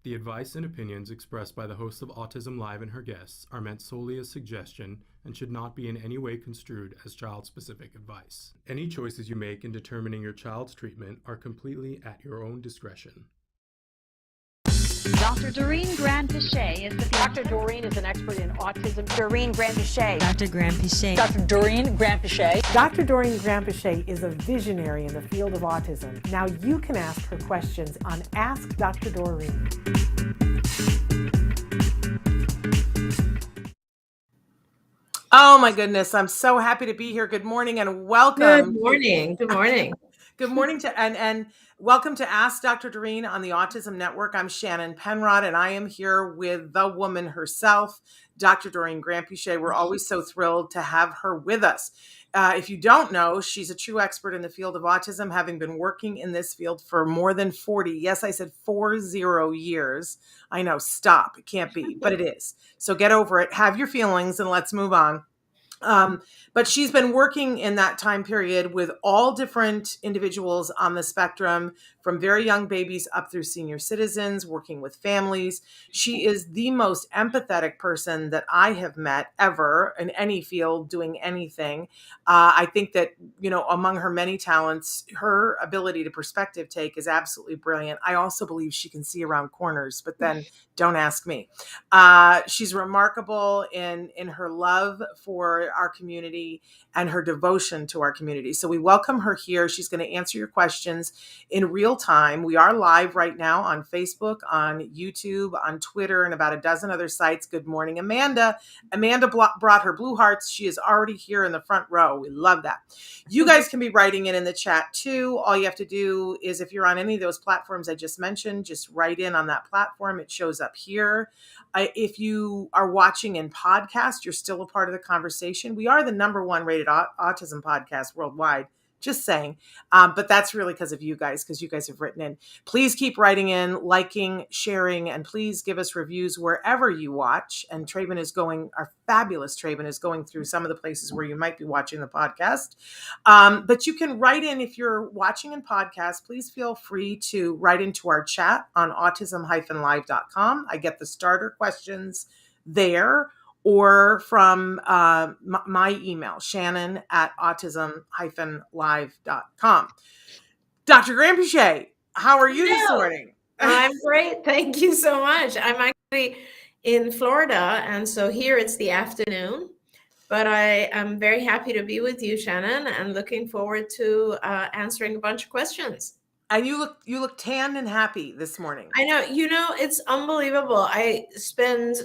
The advice and opinions expressed by the host of Autism Live and her guests are meant solely as suggestion and should not be in any way construed as child-specific advice. Any choices you make in determining your child's treatment are completely at your own discretion. Dr. Doreen Granpeesheh is the Dr. Doreen is an expert in autism. Doreen Granpeesheh. Dr. Granpeesheh. Dr. Doreen Granpeesheh. Dr. Doreen Granpeesheh is a visionary in the field of autism. Now you can ask her questions on Ask Dr. Doreen. Oh my goodness, I'm so happy to be here. Good morning and welcome. Good morning. Good morning. Good morning to and welcome to Ask Dr. Doreen on the Autism Network. I'm Shannon Penrod and I am here with the woman herself, Dr. Doreen Granpeesheh. We're always so thrilled to have her with us. If you don't know, she's a true expert in the field of autism, having been working in this field for more than 40. Yes, I said 40 years. I know, stop. It can't be, but it is. So get over it. Have your feelings and let's move on. But she's been working in that time period with all different individuals on the spectrum, from very young babies up through senior citizens, working with families. She is the most empathetic person that I have met ever in any field doing anything. I think that, among her many talents, her ability to perspective take is absolutely brilliant. I also believe she can see around corners, but then don't ask me. She's remarkable in her love for our community and her devotion to our community. So we welcome her here. She's going to answer your questions in real time. We are live right now on Facebook, on YouTube, on Twitter, and about a dozen other sites. Good morning, Amanda. Amanda brought her blue hearts. She is already here in the front row. We love that. You guys can be writing it in the chat too. All you have to do is, if you're on any of those platforms I just mentioned, just write in on that platform. It shows up here. If you are watching in podcast, you're still a part of the conversation. We are the #1 rated autism podcast worldwide. Just saying. But that's really because of you guys have written in. Please keep writing in, liking, sharing, and please give us reviews wherever you watch. And our fabulous Traven is going through some of the places where you might be watching the podcast. But you can write in if you're watching in podcast. Please feel free to write into our chat on autism-live.com. I get the starter questions there, or from my email, shannon@autism-live.com. Dr. Granpeesheh, how are you this morning? I'm great. Thank you so much. I'm actually in Florida, and so here it's the afternoon. But I am very happy to be with you, Shannon, and looking forward to answering a bunch of questions. And you look tanned and happy this morning. I know, it's unbelievable. I spend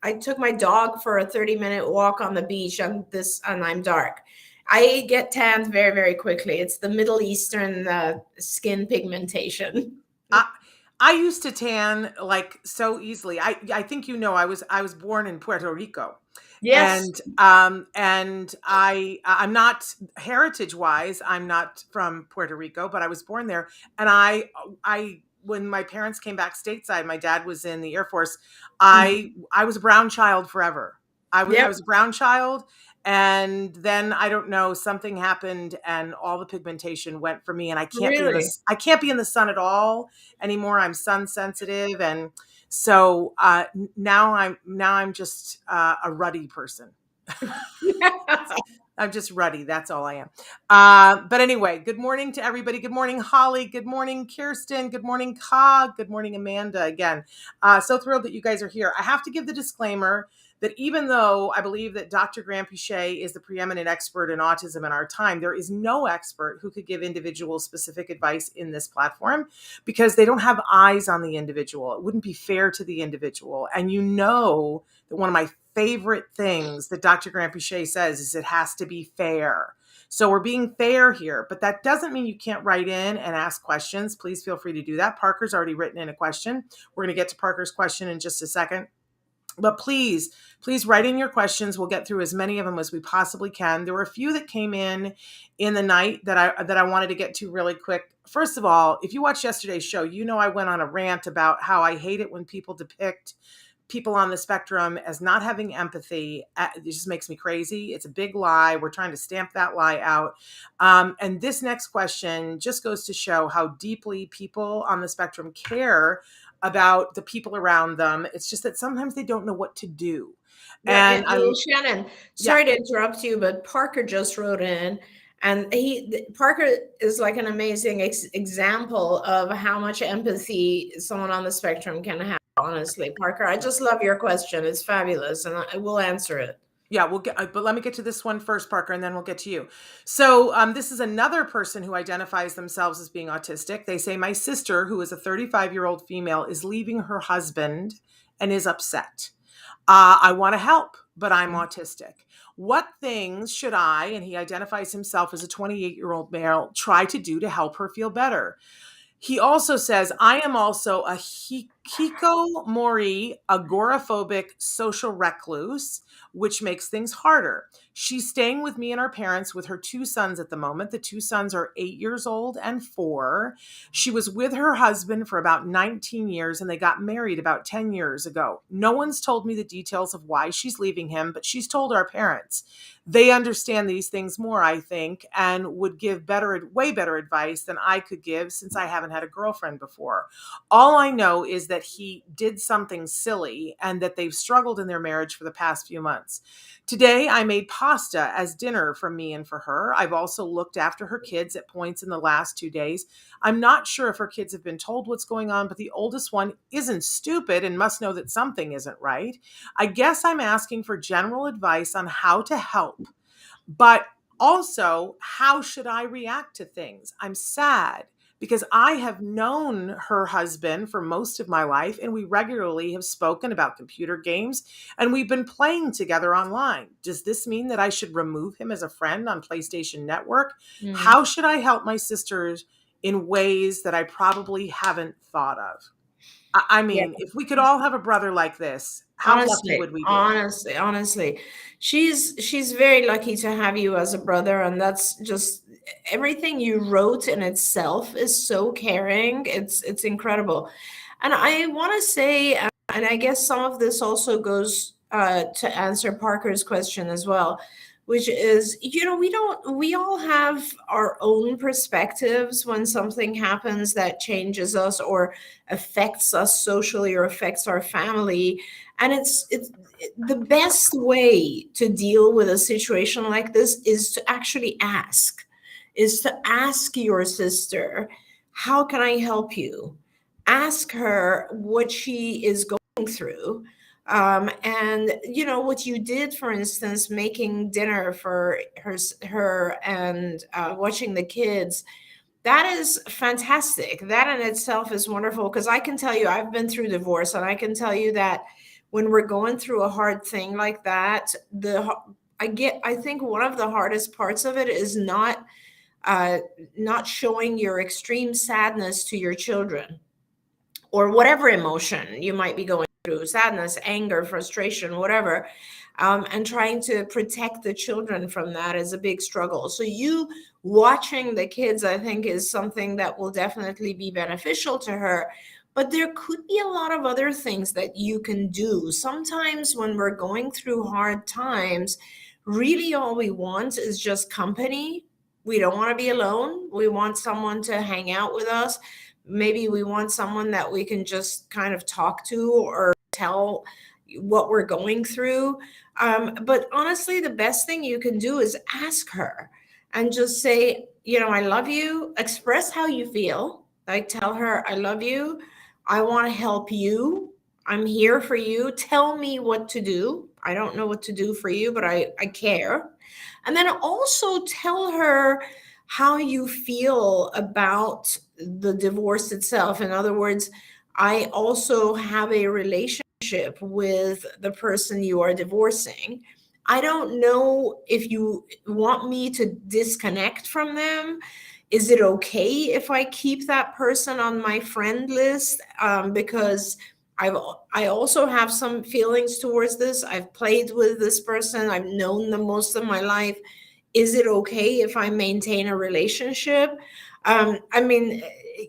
I took my dog for a 30-minute walk on the beach and I'm dark. I get tanned very, very quickly. It's the Middle Eastern skin pigmentation. I used to tan like so easily. I think I was born in Puerto Rico. Yes. And I'm not heritage-wise, I'm not from Puerto Rico, but I was born there. And I when my parents came back stateside, my dad was in the Air Force. I was a brown child forever. I was a brown child. And then I don't know, something happened and all the pigmentation went for me, and I can't be in the sun at all anymore. I'm sun sensitive, and so now I'm just a ruddy person. I'm just ruddy. That's all I am. But anyway, good morning to everybody. Good morning, Holly. Good morning, Kirsten. Good morning, Cog. Good morning, Amanda. Again, so thrilled that you guys are here. I have to give the disclaimer that even though I believe that Dr. Granpeesheh is the preeminent expert in autism in our time, there is no expert who could give individual specific advice in this platform because they don't have eyes on the individual. It wouldn't be fair to the individual. And that one of my favorite things that Dr. Granpeesheh says is it has to be fair. So we're being fair here, but that doesn't mean you can't write in and ask questions. Please feel free to do that. Parker's already written in a question. We're going to get to Parker's question in just a second. But please write in your questions. We'll get through as many of them as we possibly can. There were a few that came in the night that I wanted to get to really quick. First of all, if you watched yesterday's show, you know I went on a rant about how I hate it when people depict people on the spectrum as not having empathy. It just makes me crazy. It's a big lie. We're trying to stamp that lie out. And this next question just goes to show how deeply people on the spectrum care about the people around them. It's just that sometimes they don't know what to do. And Shannon, sorry to interrupt you, but Parker just wrote in, and Parker is like an amazing example of how much empathy someone on the spectrum can have. Honestly, Parker, I just love your question. It's fabulous, and I will answer it. Yeah, but let me get to this one first, Parker, and then we'll get to you. So this is another person who identifies themselves as being autistic. They say, my sister, who is a 35-year-old female, is leaving her husband and is upset. I want to help, but I'm autistic. What things should I, and he identifies himself as a 28-year-old male, try to do to help her feel better? He also says, I am also a hikikomori, agoraphobic social recluse, which makes things harder. She's staying with me and our parents with her 2 sons at the moment. The 2 sons are 8 years old and 4. She was with her husband for about 19 years, and they got married about 10 years ago. No one's told me the details of why she's leaving him, but she's told our parents. They understand these things more, I think, and would give way better advice than I could give, since I haven't had a girlfriend before. All I know is that he did something silly and that they've struggled in their marriage for the past few months. Today, I made pasta as dinner for me and for her. I've also looked after her kids at points in the last 2 days. I'm not sure if her kids have been told what's going on, but the oldest one isn't stupid and must know that something isn't right. I guess I'm asking for general advice on how to help, but also, how should I react to things? I'm sad because I have known her husband for most of my life, and we regularly have spoken about computer games, and we've been playing together online. Does this mean that I should remove him as a friend on PlayStation Network? How should I help my sisters in ways that I probably haven't thought of? I mean, if we could all have a brother like this, how lucky would we be? Honestly, she's very lucky to have you as a brother, and that's just everything you wrote in itself is so caring. It's incredible. And I want to say, and I guess some of this also goes to answer Parker's question as well, which is, we all have our own perspectives when something happens that changes us or affects us socially or affects our family. And it's the best way to deal with a situation like this is to actually ask your sister, how can I help you? Ask her what she is going through. And what you did, for instance, making dinner for her and watching the kids, that is fantastic. That in itself is wonderful, because I can tell you, I've been through divorce, and I can tell you that when we're going through a hard thing like that, I think one of the hardest parts of it is not showing your extreme sadness to your children, or whatever emotion you might be going through, sadness, anger, frustration, whatever, and trying to protect the children from that is a big struggle. So you watching the kids, I think, is something that will definitely be beneficial to her. But there could be a lot of other things that you can do. Sometimes when we're going through hard times, really all we want is just company. We don't want to be alone. We want someone to hang out with us. Maybe we want someone that we can just kind of talk to or tell what we're going through. But honestly, the best thing you can do is ask her and just say, I love you. Express how you feel. Like, tell her, I love you. I want to help you. I'm here for you. Tell me what to do. I don't know what to do for you, but I care. And then also tell her how you feel about the divorce itself. In other words, I also have a relationship with the person you are divorcing. I don't know if you want me to disconnect from them. Is it okay if I keep that person on my friend list? Because I also have some feelings towards this. I've played with this person. I've known them most of my life. Is it okay if I maintain a relationship? I mean,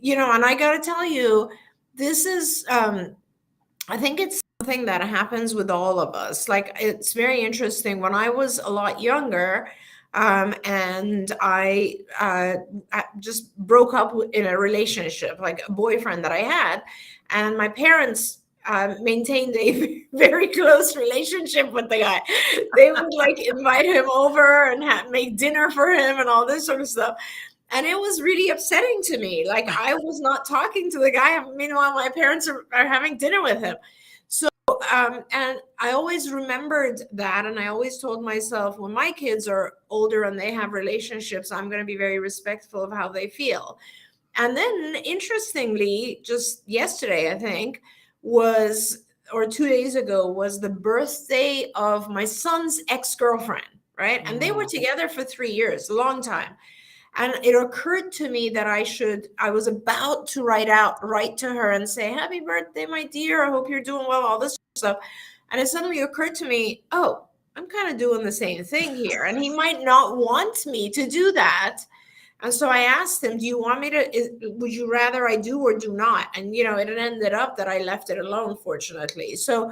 and I got to tell you, this is, I think it's something that happens with all of us. Like, it's very interesting. When I was a lot younger, and I just broke up in a relationship, like a boyfriend that I had, and my parents maintained a very close relationship with the guy. They would like invite him over and make dinner for him and all this sort of stuff. And it was really upsetting to me. Like, I was not talking to the guy. Meanwhile, my parents are having dinner with him. So, and I always remembered that. And I always told myself, when my kids are older and they have relationships, I'm going to be very respectful of how they feel. And then, interestingly, just yesterday, I think, or 2 days ago, was the birthday of my son's ex-girlfriend, right? And they were together for 3 years, a long time. And it occurred to me that I was about to write to her and say, happy birthday, my dear. I hope you're doing well, all this stuff. And it suddenly occurred to me, oh, I'm kind of doing the same thing here. And he might not want me to do that. And so I asked him, do you want me would you rather I do or do not? And, it ended up that I left it alone, fortunately. So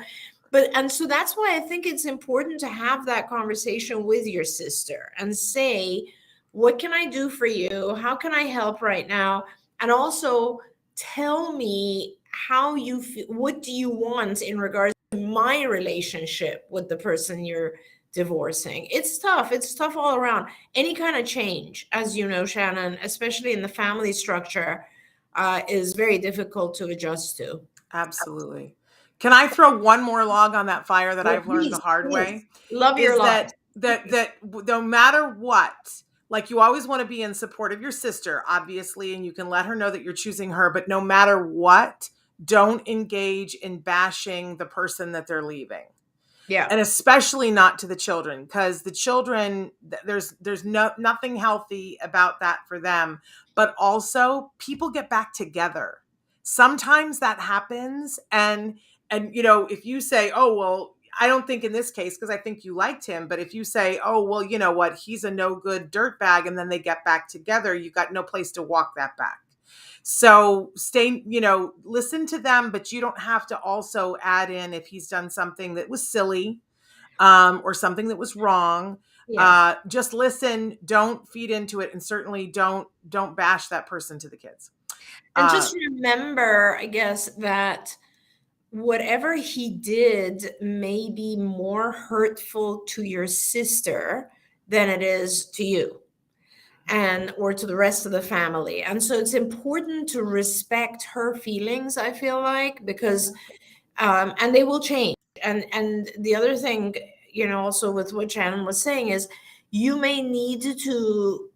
that's why I think it's important to have that conversation with your sister and say, what can I do for you? How can I help right now? And also tell me how you feel. What do you want in regards to my relationship with the person you're divorcing? It's tough. It's tough all around. Any kind of change, as you know, Shannon, especially in the family structure, is very difficult to adjust to. Absolutely. Can I throw one more log on that fire that I've learned the hard way? Love your log. That no matter what, like, you always want to be in support of your sister, obviously, and you can let her know that you're choosing her, but no matter what, don't engage in bashing the person that they're leaving. Yeah. And especially not to the children, because the children, there's nothing healthy about that for them. But also, people get back together. Sometimes that happens. And if you say, oh, well, I don't think in this case, because I think you liked him. But if you say, oh, well, you know what, he's a no good dirtbag, and then they get back together, you got no place to walk that back. So listen to them, but you don't have to also add in if he's done something that was silly, or something that was wrong. Yeah. Just listen, don't feed into it, and certainly don't bash that person to the kids. And just remember, I guess, that whatever he did may be more hurtful to your sister than it is to you or to the rest of the family. And so it's important to respect her feelings, I feel like, because and they will change. And the other thing, also with what Shannon was saying, is you may need to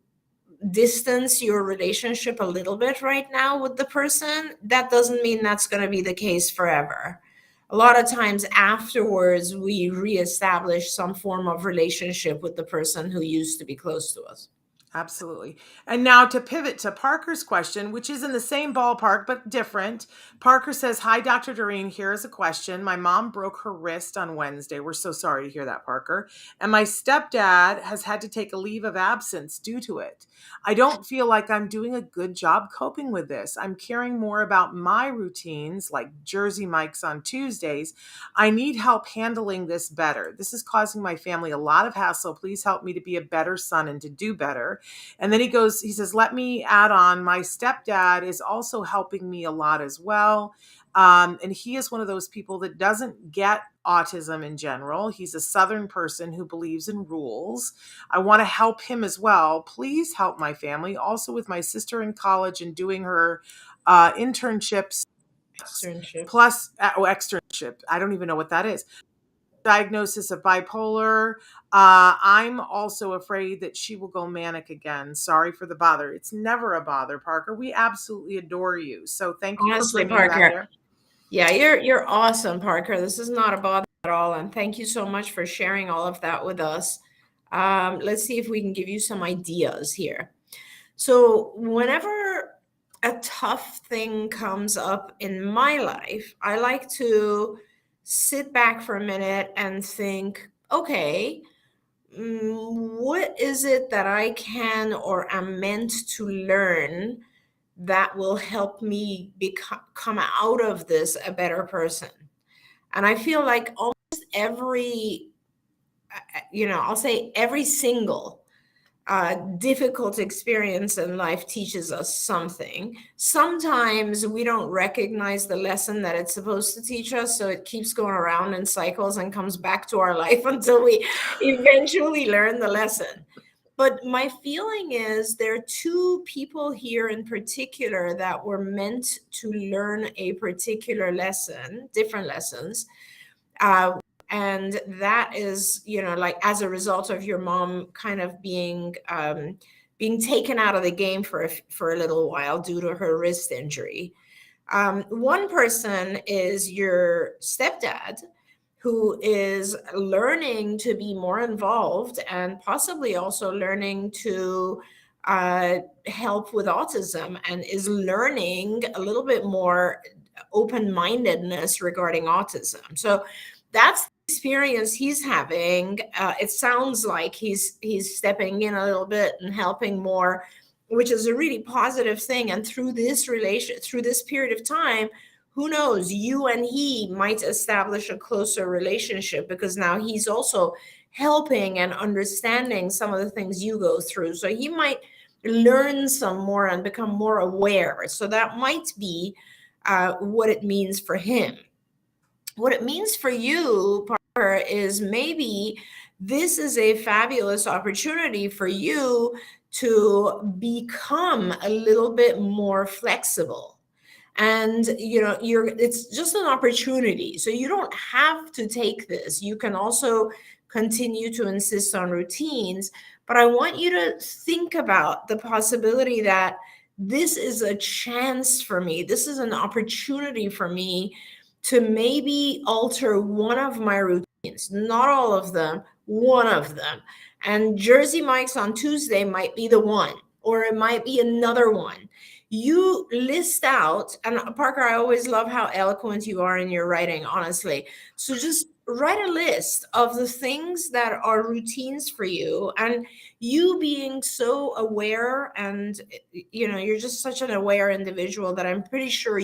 distance your relationship a little bit right now with the person. That doesn't mean that's going to be the case forever. A lot of times afterwards, we reestablish some form of relationship with the person who used to be close to us. Absolutely. And now to pivot to Parker's question, which is in the same ballpark, but different. Parker says, hi, Dr. Doreen, here is a question. My mom broke her wrist on Wednesday. We're so sorry to hear that, Parker. And my stepdad has had to take a leave of absence due to it. I don't feel like I'm doing a good job coping with this. I'm caring more about my routines, like Jersey Mike's on Tuesdays. I need help handling this better. This is causing my family a lot of hassle. Please help me to be a better son and to do better. And then he says, let me add on, my stepdad is also helping me a lot as well. And he is one of those people that doesn't get autism in general. He's a Southern person who believes in rules. I want to help him as well. Please help my family. Also with my sister in college and doing her internships. Plus externship. I don't even know what that is. Diagnosis of bipolar. I'm also afraid that she will go manic again. Sorry for the bother. It's never a bother, Parker. We absolutely adore you. So thank you. Honestly, for Parker. That here. Yeah, you're awesome, Parker. This is not a bother at all. And thank you so much for sharing all of that with us. Let's see if we can give you some ideas here. So whenever a tough thing comes up in my life, I like to sit back for a minute and think, okay, what is it that I can or am meant to learn that will help me come out of this a better person? And I feel like almost every, I'll say every single difficult experience in life teaches us something. Sometimes we don't recognize the lesson that it's supposed to teach us, so it keeps going around in cycles and comes back to our life until we eventually learn the lesson. But my feeling is there are two people here in particular that were meant to learn a particular lesson, different lessons. And that is, like as a result of your mom kind of being taken out of the game for a little while due to her wrist injury. One person is your stepdad, who is learning to be more involved and possibly also learning to help with autism, and is learning a little bit more open-mindedness regarding autism. So that's the experience he's having. It sounds like he's stepping in a little bit and helping more, which is a really positive thing. And through this period of time, who knows, you and he might establish a closer relationship, because now he's also helping and understanding some of the things you go through. So he might learn some more and become more aware. So that might be what it means for him. What it means for you, Parker, is maybe this is a fabulous opportunity for you to become a little bit more flexible. And it's just an opportunity. So you don't have to take this. You can also continue to insist on routines. But I want you to think about the possibility that this is a chance for me. This is an opportunity for me to maybe alter one of my routines, not all of them, one of them. And Jersey Mike's on Tuesday might be the one, or it might be another one. You list out, and Parker, I always love how eloquent you are in your writing, honestly. So just write a list of the things that are routines for you, and you being so aware, and you're just such an aware individual that I'm pretty sure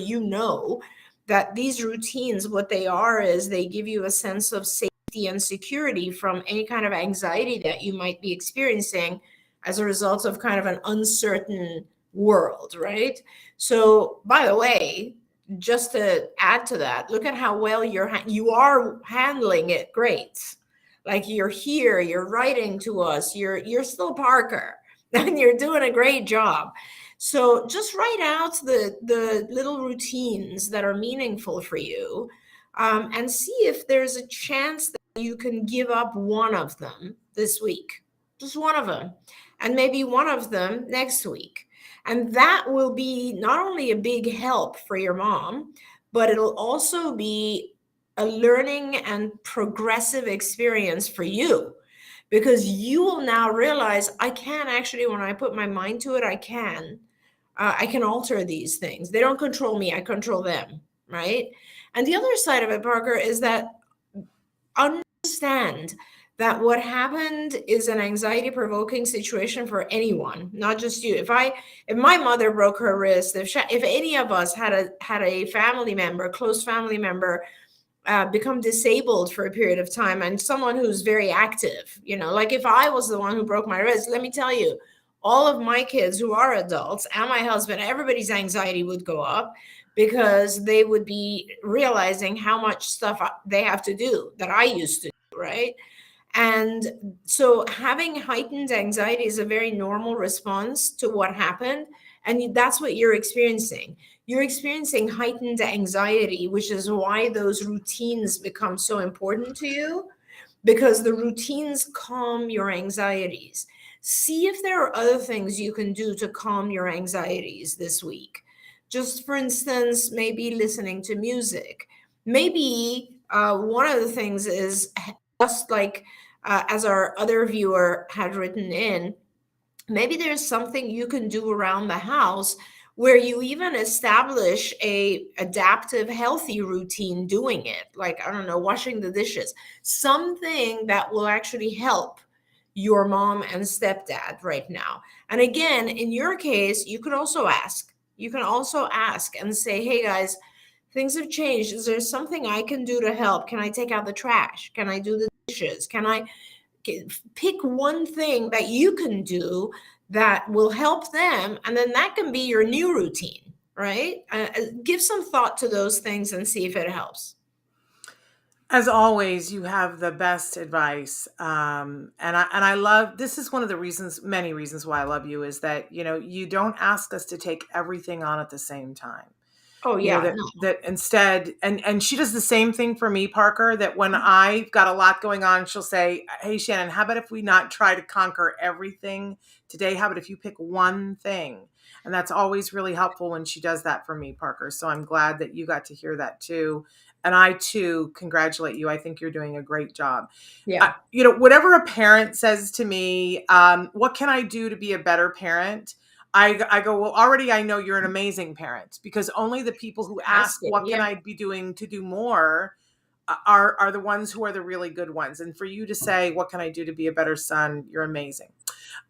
that these routines, what they are is they give you a sense of safety and security from any kind of anxiety that you might be experiencing as a result of kind of an uncertain world, right? So, by the way, just to add to that, look at how well you are handling it. Great. Like, you're here, you're writing to us, you're still Parker, and you're doing a great job. So just write out the little routines that are meaningful for you, and see if there's a chance that you can give up one of them this week, just one of them, and maybe one of them next week. And that will be not only a big help for your mom, but it'll also be a learning and progressive experience for you, because you will now realize, I can actually, when I put my mind to it, I can alter these things. They don't control me, I control them, right? And the other side of it, Parker, is that understand that what happened is an anxiety-provoking situation for anyone, not just you. If my mother broke her wrist, if any of us had a family member, close family member, become disabled for a period of time, and someone who's very active, like if I was the one who broke my wrist, let me tell you, all of my kids who are adults and my husband, everybody's anxiety would go up, because they would be realizing how much stuff they have to do that I used to do, right? And so having heightened anxiety is a very normal response to what happened. And that's what you're experiencing. You're experiencing heightened anxiety, which is why those routines become so important to you, because the routines calm your anxieties. See if there are other things you can do to calm your anxieties this week. Just for instance, maybe listening to music. Maybe one of the things is just like, as our other viewer had written in, maybe there's something you can do around the house where you even establish a adaptive, healthy routine doing it, like, I don't know, washing the dishes, something that will actually help your mom and stepdad right now. And again, in your case, you could also ask. You can also ask and say, hey guys, things have changed. Is there something I can do to help? Can I take out the trash? Can I do the dishes? Can I pick one thing that you can do that will help them? And then that can be your new routine, right? Give some thought to those things and see if it helps. As always, you have the best advice. And I love, this is one of the reasons, many reasons why I love you, is that, you don't ask us to take everything on at the same time. Oh yeah. That instead, and she does the same thing for me, Parker, that when I've got a lot going on, she'll say, hey, Shannon, how about if we not try to conquer everything today? How about if you pick one thing? And that's always really helpful when she does that for me, Parker. So I'm glad that you got to hear that too. And I too congratulate you. I think you're doing a great job. Yeah. Whatever a parent says to me, what can I do to be a better parent? I go, well, already I know you're an amazing parent, because only the people who ask, what can I be doing to do more, are the ones who are the really good ones. And for you to say, what can I do to be a better son? You're amazing.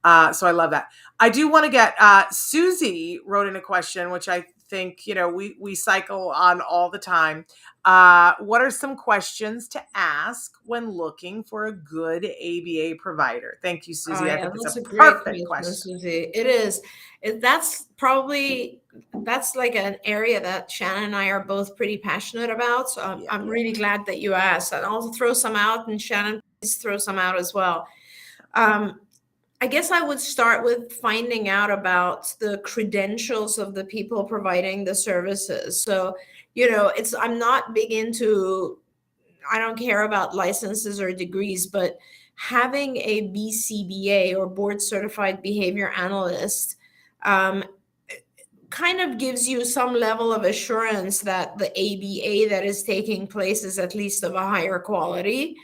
So I love that. I do want to get, Susie wrote in a question, which I think, we cycle on all the time. What are some questions to ask when looking for a good ABA provider? Thank you, Susie. I think it's a perfect question. Susie. It is. That's like an area that Shannon and I are both pretty passionate about. So I'm really glad that you asked. And I'll throw some out, and Shannon, please throw some out as well. I guess I would start with finding out about the credentials of the people providing the services. So, I'm not big into, I don't care about licenses or degrees, but having a BCBA or board certified behavior analyst kind of gives you some level of assurance that the ABA that is taking place is at least of a higher quality.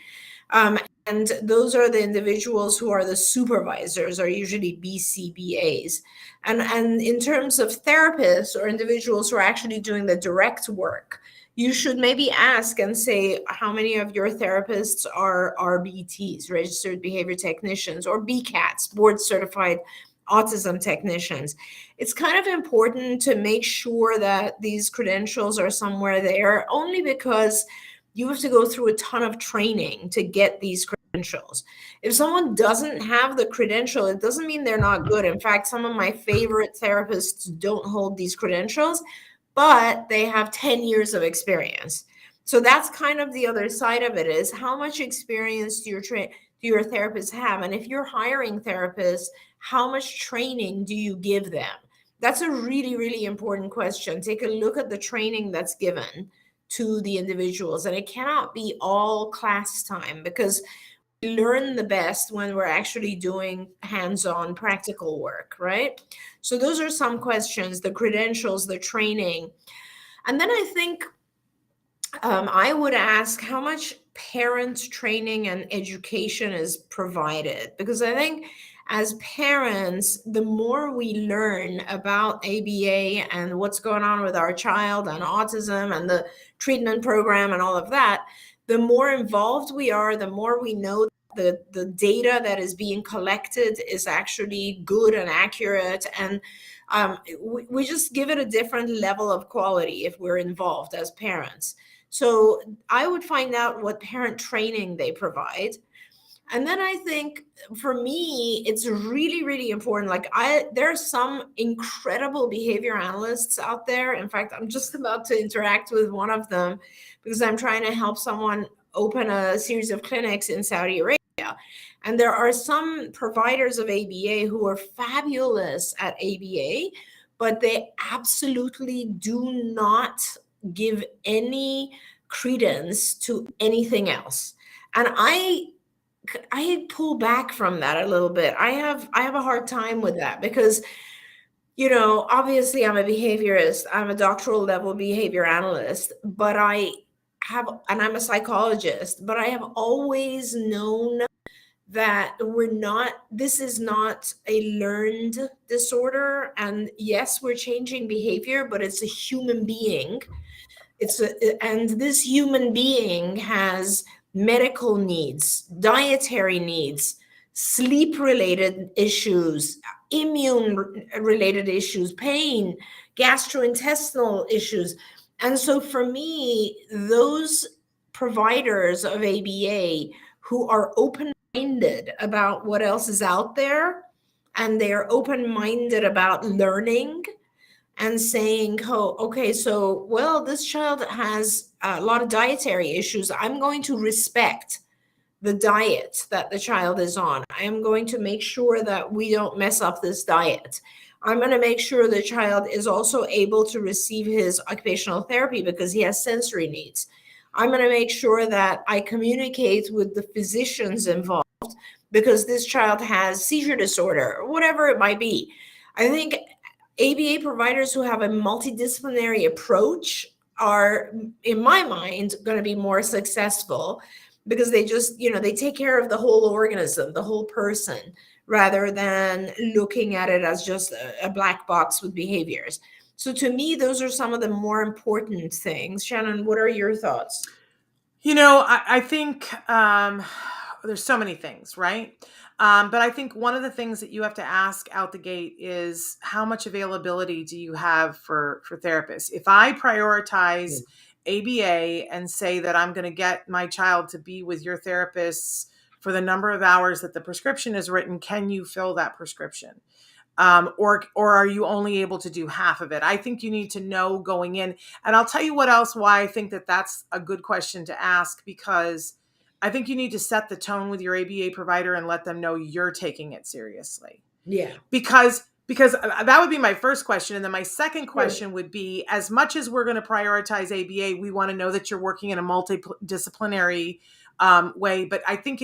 And those are the individuals who are the supervisors, are usually BCBAs. And in terms of therapists or individuals who are actually doing the direct work, you should maybe ask and say, how many of your therapists are RBTs, registered behavior technicians, or BCATs, board certified autism technicians. It's kind of important to make sure that these credentials are somewhere there, only because you have to go through a ton of training to get these credentials. If someone doesn't have the credential, it doesn't mean they're not good. In fact, some of my favorite therapists don't hold these credentials, but they have 10 years of experience. So that's kind of the other side of it, is how much experience do your therapists have? And if you're hiring therapists, how much training do you give them? That's a really, really important question. Take a look at the training that's given to the individuals. And it cannot be all class time, because we learn the best when we're actually doing hands-on practical work, right? So those are some questions, the credentials, the training. And then I think I would ask how much parent training and education is provided, because I think as parents, the more we learn about ABA and what's going on with our child and autism and the treatment program and all of that, the more involved we are, the more we know the data that is being collected is actually good and accurate. And we just give it a different level of quality if we're involved as parents. So I would find out what parent training they provide. And then I think for me, it's really, really important. Like there are some incredible behavior analysts out there. In fact, I'm just about to interact with one of them because I'm trying to help someone open a series of clinics in Saudi Arabia. And there are some providers of ABA who are fabulous at ABA, but they absolutely do not give any credence to anything else. And I pull back from that a little bit. I have a hard time with that because, you know, obviously I'm a behaviorist, I'm a doctoral level behavior analyst, but and I'm a psychologist, but I have always known that this is not a learned disorder. And yes, we're changing behavior, but it's a human being. And this human being has medical needs, dietary needs, sleep-related issues, immune-related issues, pain, gastrointestinal issues. And so for me, those providers of ABA who are open-minded about what else is out there, and they're open-minded about learning and saying, oh, okay, so, well, this child has a lot of dietary issues. I'm going to respect the diet that the child is on. I am going to make sure that we don't mess up this diet. I'm going to make sure the child is also able to receive his occupational therapy because he has sensory needs. I'm going to make sure that I communicate with the physicians involved because this child has seizure disorder, or whatever it might be. I think ABA providers who have a multidisciplinary approach are, in my mind, going to be more successful because they just, they take care of the whole organism, the whole person, rather than looking at it as just a black box with behaviors. So to me, those are some of the more important things. Shannon, what are your thoughts? I think there's so many things, right? But I think one of the things that you have to ask out the gate is how much availability do you have for therapists? If I prioritize ABA and say that I'm going to get my child to be with your therapists for the number of hours that the prescription is written, can you fill that prescription? Or are you only able to do half of it? I think you need to know going in. And I'll tell you why I think that that's a good question to ask, because I think you need to set the tone with your ABA provider and let them know you're taking it seriously. Yeah. Because that would be my first question. And then my second question would be, as much as we're going to prioritize ABA, we want to know that you're working in a multidisciplinary way. But I think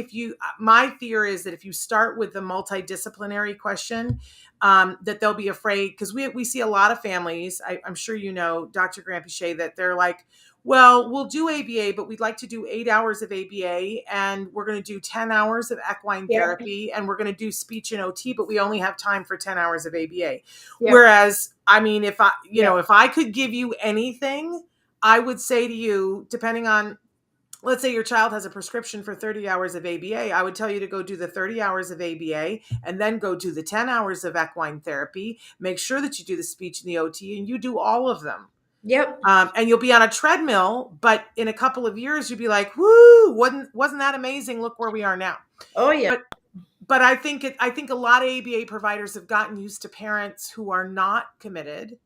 my fear is that if you start with the multidisciplinary question, that they'll be afraid, because we see a lot of families, I'm sure Dr. Granpeesheh, that they're like, well, we'll do ABA, but we'd like to do 8 hours of ABA, and we're going to do 10 hours of equine therapy, and we're going to do speech and OT, but we only have time for 10 hours of ABA. Yeah. Whereas, I mean, if I could give you anything, I would say to you, depending on, let's say your child has a prescription for 30 hours of ABA, I would tell you to go do the 30 hours of ABA and then go do the 10 hours of equine therapy. Make sure that you do the speech and the OT, and you do all of them. Yep. And you'll be on a treadmill, but in a couple of years, you'll be like, whoo, wasn't that amazing? Look where we are now. Oh, yeah. But I think a lot of ABA providers have gotten used to parents who are not committed.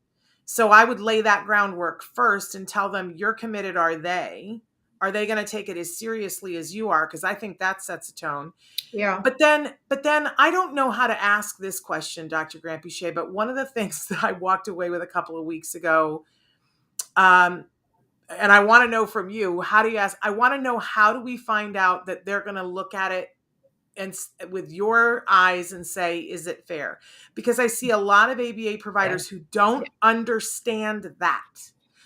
So I would lay that groundwork first and tell them, you're committed. Are they going to take it as seriously as you are? Because I think that sets a tone. Yeah. But then I don't know how to ask this question, Dr. Granpeesheh, but one of the things that I walked away with a couple of weeks ago, and I want to know from you, how do you ask? I want to know, how do we find out that they're going to look at it and with your eyes and say, is it fair? Because I see a lot of ABA providers who don't understand that.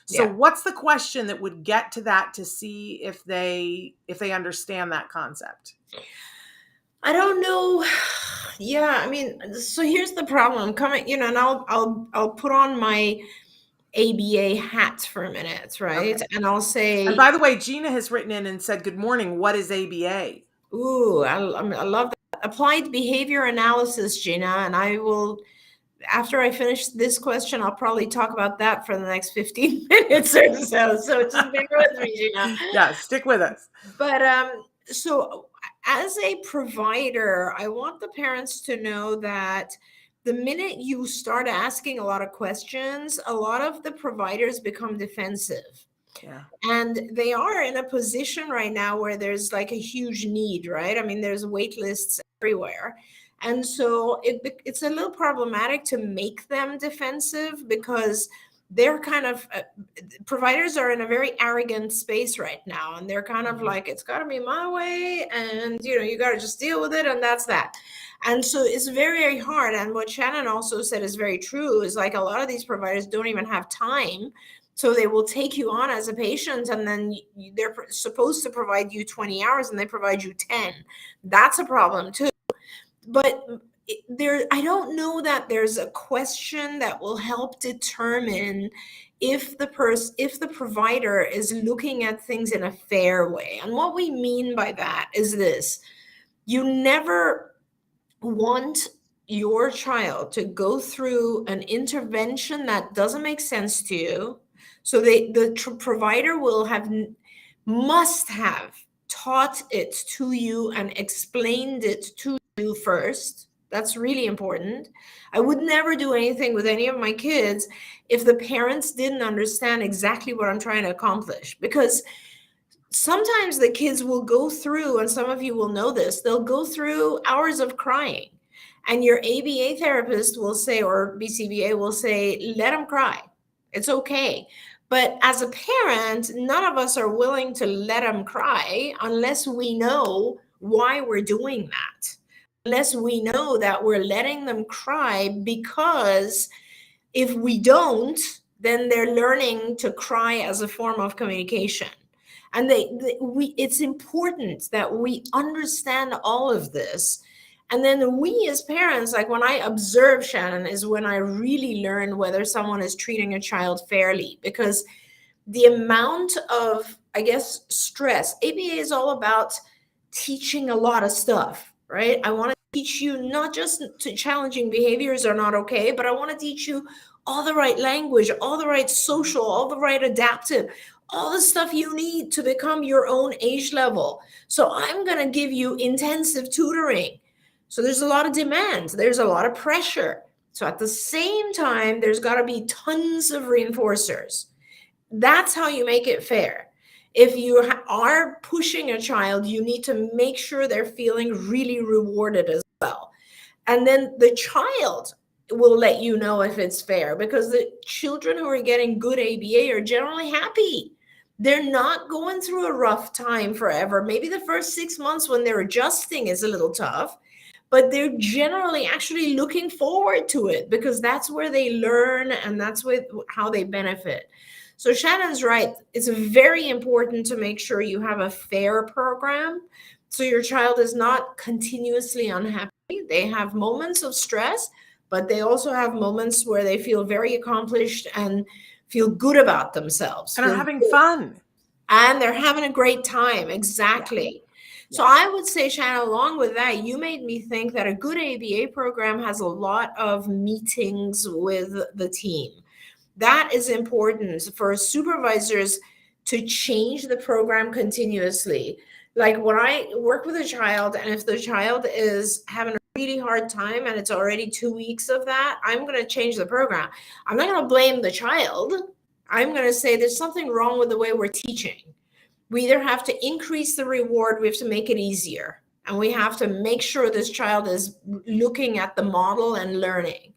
So what's the question that would get to that, to see if they understand that concept? I don't know. Yeah, I mean, so here's the problem. I'm coming, and I'll put on my ABA hat for a minute, right? Okay. And I'll say. And by the way, Gina has written in and said, "Good morning. What is ABA?" Ooh, I love that. Applied behavior analysis, Gina, and I will. After I finish this question, I'll probably talk about that for the next 15 minutes or so. So just bear with me, Gina. Yeah, stick with us. But so as a provider, I want the parents to know that the minute you start asking a lot of questions, a lot of the providers become defensive. Yeah. And they are in a position right now where there's like a huge need, right? I mean, there's wait lists everywhere. And so it's a little problematic to make them defensive, because they're kind of, providers are in a very arrogant space right now. And they're kind of like, it's got to be my way. And, you got to just deal with it. And that's that. And so it's very, very hard. And what Shannon also said is very true, is like a lot of these providers don't even have time So they will take you on as a patient, and then they're supposed to provide you 20 hours and they provide you 10. That's a problem too. But I don't know that there's a question that will help determine if the provider is looking at things in a fair way. And what we mean by that is this: you never want your child to go through an intervention that doesn't make sense to you. So the provider must have taught it to you and explained it to you first. That's really important. I would never do anything with any of my kids if the parents didn't understand exactly what I'm trying to accomplish, because sometimes the kids will go through, and some of you will know this, they'll go through hours of crying, and your ABA therapist will say, or BCBA will say, let them cry. It's okay. But as a parent, none of us are willing to let them cry unless we know why we're doing that. Unless we know that we're letting them cry because if we don't, then they're learning to cry as a form of communication. And it's important that we understand all of this. And then we as parents, like when I observe, Shannon, is when I really learn whether someone is treating a child fairly, because the amount of, I guess, stress, ABA is all about teaching a lot of stuff, right? I want to teach you not just to challenging behaviors are not okay, but I want to teach you all the right language, all the right social, all the right adaptive, all the stuff you need to become your own age level. So I'm going to give you intensive tutoring. So there's a lot of demand. There's a lot of pressure. So at the same time, there's got to be tons of reinforcers. That's how you make it fair. If you are pushing a child, you need to make sure they're feeling really rewarded as well. And then the child will let you know if it's fair, because the children who are getting good ABA are generally happy. They're not going through a rough time forever. Maybe the first 6 months when they're adjusting is a little tough, but they're generally actually looking forward to it because that's where they learn and that's how they benefit. So Shannon's right. It's very important to make sure you have a fair program so your child is not continuously unhappy. They have moments of stress, but they also have moments where they feel very accomplished and feel good about themselves. And are having fun. And they're having a great time. Exactly. Yeah. So I would say, Shannon, along with that, you made me think that a good ABA program has a lot of meetings with the team. That is important for supervisors to change the program continuously. Like when I work with a child, and if the child is having a really hard time and it's already 2 weeks of that, I'm going to change the program. I'm not going to blame the child. I'm going to say there's something wrong with the way we're teaching. We either have to increase the reward, we have to make it easier, and we have to make sure this child is looking at the model and learning.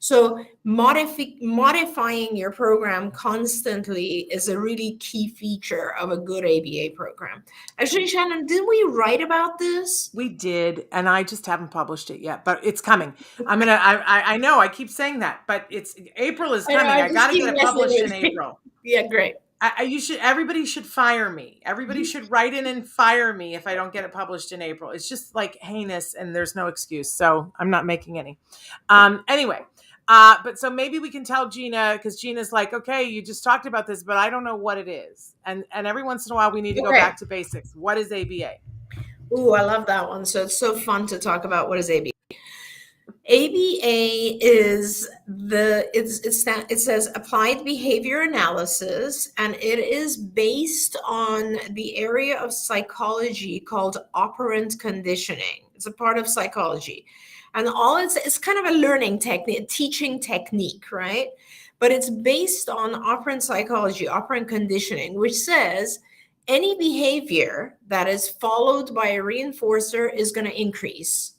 So modifying your program constantly is a really key feature of a good ABA program. Actually, Shannon, didn't we write about this? We did, and I just haven't published it yet, but it's coming. I know I keep saying that, but April is coming. I got to get it published in April. Yeah, great. Everybody should fire me. Everybody should write in and fire me if I don't get it published in April. It's just like heinous, and there's no excuse. So I'm not making any. Anyway. But so maybe we can tell Gina, because Gina's like, okay, you just talked about this, but I don't know what it is. And every once in a while we need to go back to basics. What is ABA? Ooh, I love that one. So it's so fun to talk about what is ABA. ABA is it says applied behavior analysis, and it is based on the area of psychology called operant conditioning. It's a part of psychology. And it's kind of a learning technique, teaching technique, right? But it's based on operant psychology, operant conditioning, which says any behavior that is followed by a reinforcer is going to increase.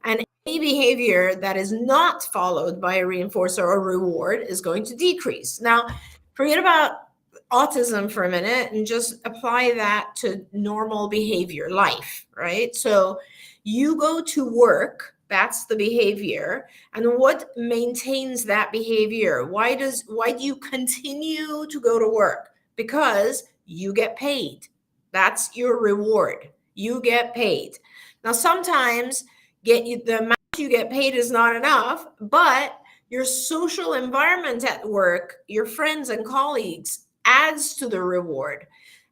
And any behavior that is not followed by a reinforcer or reward is going to decrease. Now, forget about autism for a minute and just apply that to normal behavior, life, right? So you go to work That's the behavior. And what maintains that behavior? Why do you continue to go to work? Because you get paid. That's your reward. You get paid. Now, sometimes the amount you get paid is not enough, but your social environment at work, your friends and colleagues, adds to the reward.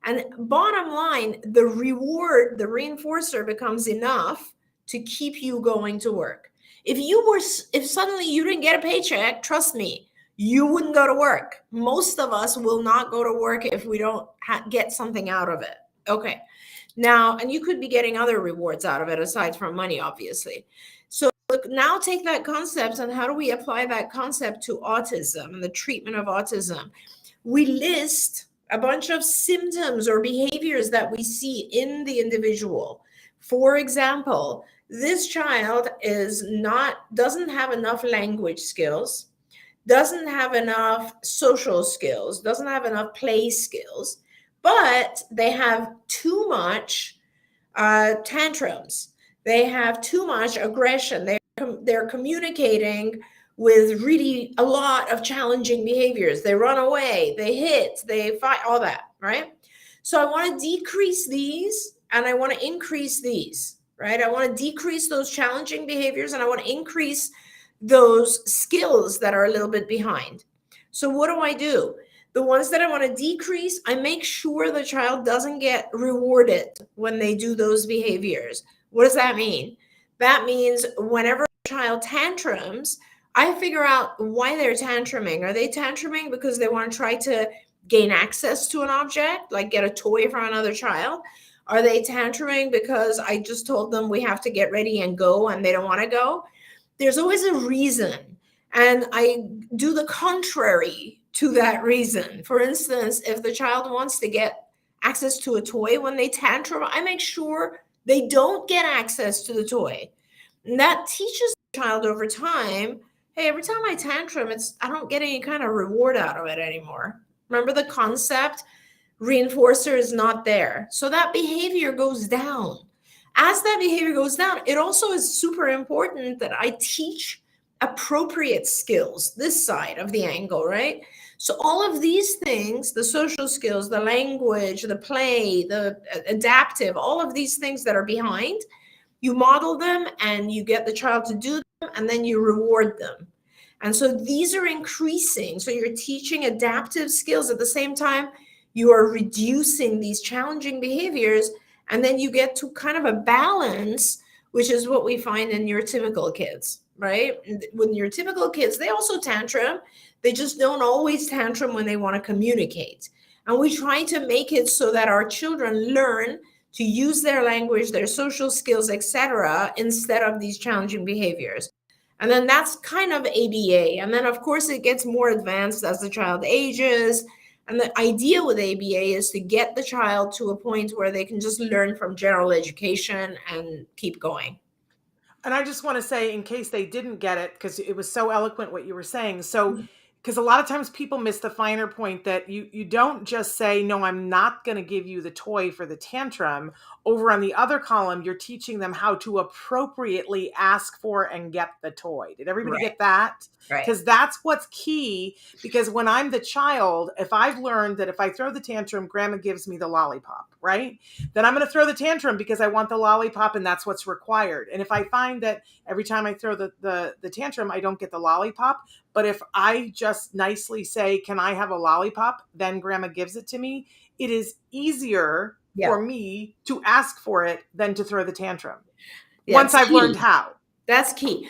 And bottom line, the reward, the reinforcer, becomes enough to keep you going to work. If suddenly you didn't get a paycheck, trust me, you wouldn't go to work. Most of us will not go to work if we don't get something out of it. Okay. Now, and you could be getting other rewards out of it aside from money, obviously. So look, now take that concept, and how do we apply that concept to autism and the treatment of autism? We list a bunch of symptoms or behaviors that we see in the individual. For example, this child doesn't have enough language skills, doesn't have enough social skills, doesn't have enough play skills, but they have too much tantrums. They have too much aggression. They're communicating with really a lot of challenging behaviors. They run away, they hit, they fight, all that, right? So I want to decrease these and I want to increase these, right? I want to decrease those challenging behaviors and I want to increase those skills that are a little bit behind. So what do? The ones that I want to decrease, I make sure the child doesn't get rewarded when they do those behaviors. What does that mean? That means whenever a child tantrums, I figure out why they're tantruming. Are they tantruming because they want to try to gain access to an object, like get a toy from another child? Are they tantruming because I just told them we have to get ready and go and they don't want to go? There's always a reason. And I do the contrary to that reason. For instance, if the child wants to get access to a toy when they tantrum, I make sure they don't get access to the toy. And that teaches the child over time, hey, every time I tantrum, I don't get any kind of reward out of it anymore. Remember the concept? Reinforcer is not there. So that behavior goes down. As that behavior goes down, it also is super important that I teach appropriate skills, this side of the angle, right? So all of these things, the social skills, the language, the play, the adaptive, all of these things that are behind, you model them and you get the child to do them and then you reward them. And so these are increasing. So you're teaching adaptive skills at the same time, you are reducing these challenging behaviors, and then you get to kind of a balance, which is what we find in neurotypical kids, right? With neurotypical kids, they also tantrum. They just don't always tantrum when they want to communicate. And we try to make it so that our children learn to use their language, their social skills, etc., instead of these challenging behaviors. And then that's kind of ABA. And then, of course, it gets more advanced as the child ages. And the idea with ABA is to get the child to a point where they can just learn from general education and keep going. And I just want to say, in case they didn't get it, because it was so eloquent what you were saying. So, because a lot of times people miss the finer point that you don't just say, no, I'm not going to give you the toy for the tantrum. Over on the other column, you're teaching them how to appropriately ask for and get the toy. Did everybody get that? Because that's what's key. Because when I'm the child, if I've learned that if I throw the tantrum, grandma gives me the lollipop, right? Then I'm going to throw the tantrum because I want the lollipop and that's what's required. And if I find that every time I throw the tantrum, I don't get the lollipop, but if I just nicely say, can I have a lollipop? Then grandma gives it to me. It is easier for me to ask for it than to throw the tantrum. Once I've learned how. That's key.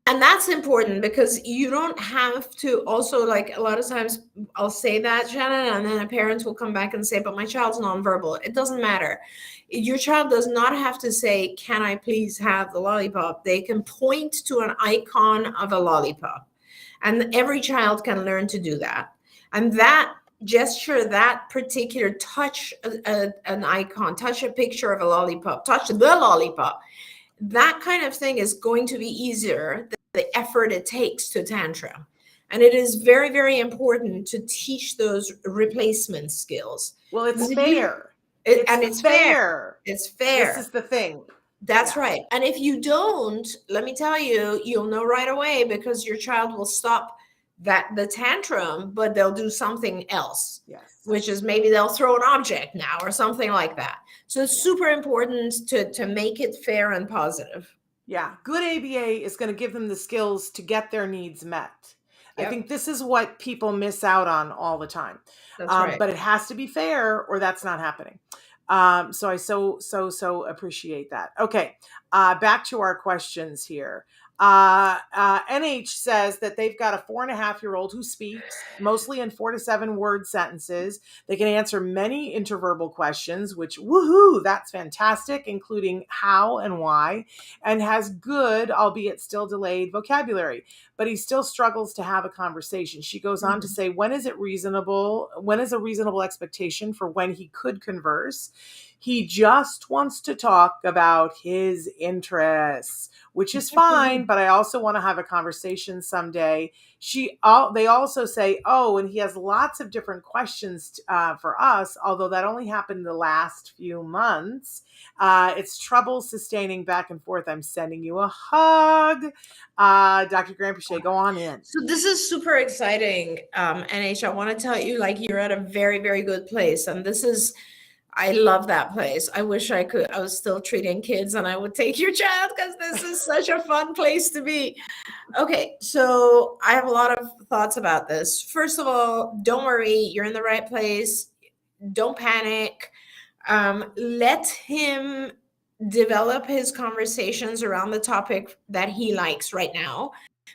And that's important because you don't have to also, like, a lot of times I'll say that, Shannon, and then a parent will come back and say, but my child's nonverbal. It doesn't matter. Your child does not have to say, can I please have the lollipop? They can point to an icon of a lollipop. And every child can learn to do that. And that gesture, that particular touch an icon, touch a picture of a lollipop, touch the lollipop, that kind of thing is going to be easier than the effort it takes to tantrum. And it is very, very important to teach those replacement skills. Well, it's fair. It's fair. It's fair. This is the thing. That's Yeah. right. And if you don't, let me tell you, you'll know right away, because your child will stop the tantrum, but they'll do something else, Yes. which is maybe they'll throw an object now or something like that. So it's super important to make it fair and positive. Yeah. Good ABA is going to give them the skills to get their needs met. Yep. I think this is what people miss out on all the time. That's right. But it has to be fair, or that's not happening. So I so appreciate that. Okay, back to our questions here. NH says that they've got a 4.5-year-old who speaks mostly in 4 to 7 word sentences. They can answer many interverbal questions, which woohoo, that's fantastic, including how and why, and has good, albeit still delayed, vocabulary. But he still struggles to have a conversation. She goes on to say, when is a reasonable expectation for when he could converse? He just wants to talk about his interests, which is fine, but I also want to have a conversation someday. They also say, oh, and he has lots of different questions for us, although that only happened the last few months. It's trouble sustaining back and forth. I'm sending you a hug. Dr. Granpeesheh, go on in. So this is super exciting, NH. I want to tell you, like, you're at a very, very good place. And I love that place. I wish I was still treating kids and I would take your child, because this is such a fun place to be. Okay, so I have a lot of thoughts about this. First of all, don't worry, you're in the right place. Don't panic. Let him develop his conversations around the topic that he likes right now,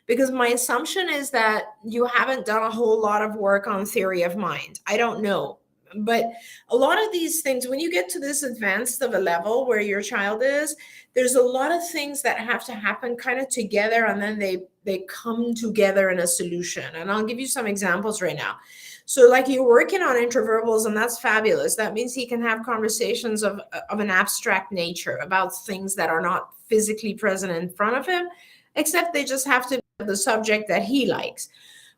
because my assumption is that you haven't done a whole lot of work on theory of mind. I don't know. But a lot of these things, when you get to this advanced of a level where your child is, there's a lot of things that have to happen kind of together, and then they come together in a solution. And I'll give you some examples right now. So like, you're working on intraverbals, and that's fabulous. That means he can have conversations of an abstract nature about things that are not physically present in front of him, except they just have to be the subject that he likes.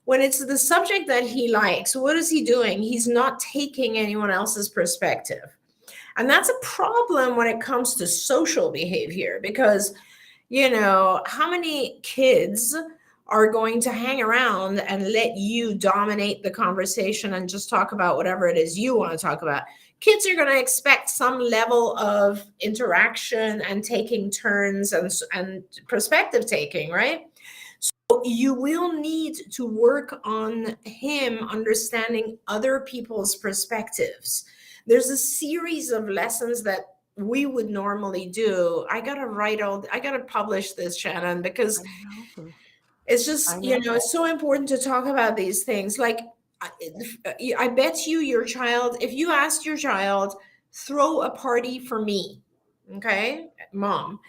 When it's the subject that he likes, what is he doing? He's not taking anyone else's perspective. And that's a problem when it comes to social behavior, because, how many kids are going to hang around and let you dominate the conversation and just talk about whatever it is you want to talk about? Kids are going to expect some level of interaction and taking turns and perspective taking, right? You will need to work on him understanding other people's perspectives. There's a series of lessons that we would normally do. I got to publish this, Shannon, because it's just, it's so important to talk about these things. Like, I bet you your child, if you asked your child, throw a party for me, okay, mom,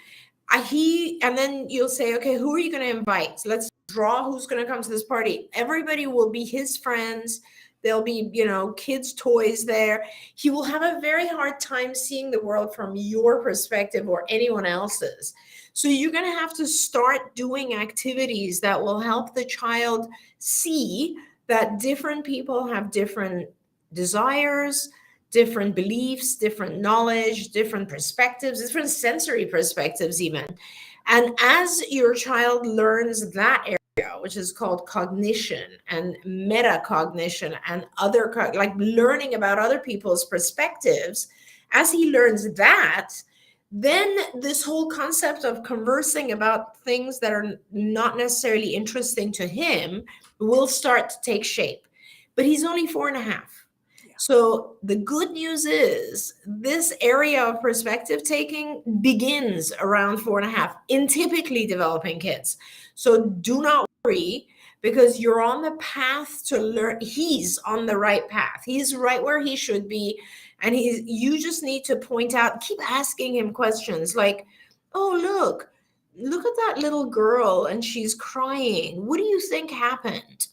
and then you'll say, okay, who are you going to invite? Let's draw who's going to come to this party. Everybody will be his friends. There'll be, kids' toys there. He will have a very hard time seeing the world from your perspective or anyone else's. So you're going to have to start doing activities that will help the child see that different people have different desires, different beliefs, different knowledge, different perspectives, different sensory perspectives even. And as your child learns that area, which is called cognition and metacognition and like learning about other people's perspectives, as he learns that, then this whole concept of conversing about things that are not necessarily interesting to him will start to take shape. But he's only 4.5. So the good news is this area of perspective taking begins around 4.5 in typically developing kids. So do not worry, because you're on the path to learn. He's on the right path. He's right where he should be. And you just need to point out, keep asking him questions like, oh, look at that little girl and she's crying. What do you think happened?